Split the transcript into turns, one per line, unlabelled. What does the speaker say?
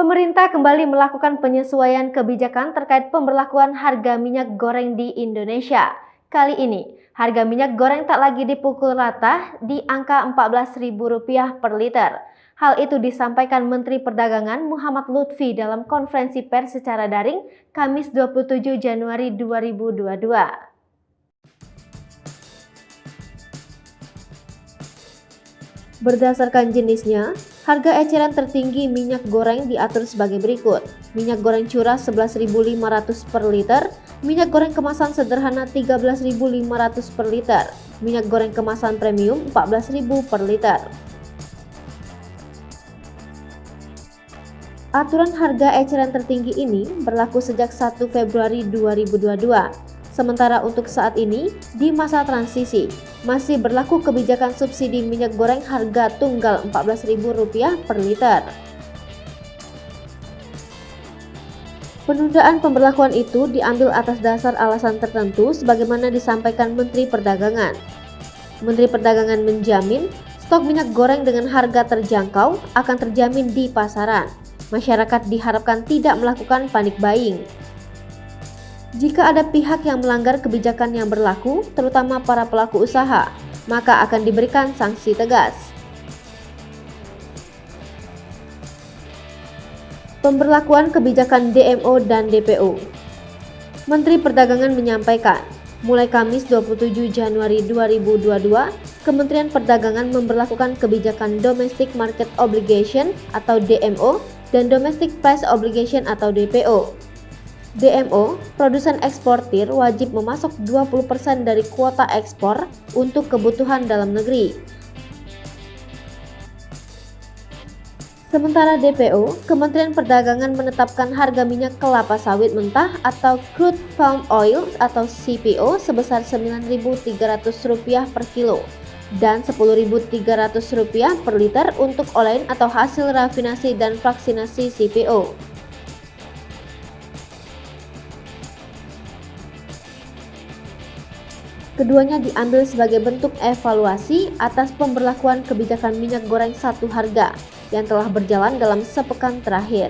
Pemerintah kembali melakukan penyesuaian kebijakan terkait pemberlakuan harga minyak goreng di Indonesia. Kali ini, harga minyak goreng tak lagi dipukul rata di angka Rp14.000 per liter. Hal itu disampaikan Menteri Perdagangan Muhammad Lutfi dalam konferensi pers secara daring Kamis 27 Januari 2022. Berdasarkan jenisnya, harga eceran tertinggi minyak goreng diatur sebagai berikut. Minyak goreng curah Rp11.500 per liter, minyak goreng kemasan sederhana Rp13.500 per liter, minyak goreng kemasan premium Rp14.000 per liter. Aturan harga eceran tertinggi ini berlaku sejak 1 Februari 2022. Sementara untuk saat ini, di masa transisi, masih berlaku kebijakan subsidi minyak goreng harga tunggal Rp14.000 per liter. Penundaan pemberlakuan itu diambil atas dasar alasan tertentu sebagaimana disampaikan Menteri Perdagangan. Menteri Perdagangan menjamin stok minyak goreng dengan harga terjangkau akan terjamin di pasaran. Masyarakat diharapkan tidak melakukan panic buying. Jika ada pihak yang melanggar kebijakan yang berlaku, terutama para pelaku usaha, maka akan diberikan sanksi tegas. Pemberlakuan kebijakan DMO dan DPO. Menteri Perdagangan menyampaikan, mulai Kamis 27 Januari 2022, Kementerian Perdagangan memberlakukan kebijakan Domestic Market Obligation atau DMO dan Domestic Price Obligation atau DPO. DMO, produsen eksportir wajib memasok 20% dari kuota ekspor untuk kebutuhan dalam negeri. Sementara DPO, Kementerian Perdagangan menetapkan harga minyak kelapa sawit mentah atau crude palm oil atau CPO sebesar Rp9.300 per kilo dan Rp10.300 per liter untuk olain atau hasil rafinasi dan fraksinasi CPO. Keduanya diambil sebagai bentuk evaluasi atas pemberlakuan kebijakan minyak goreng satu harga yang telah berjalan dalam sepekan terakhir.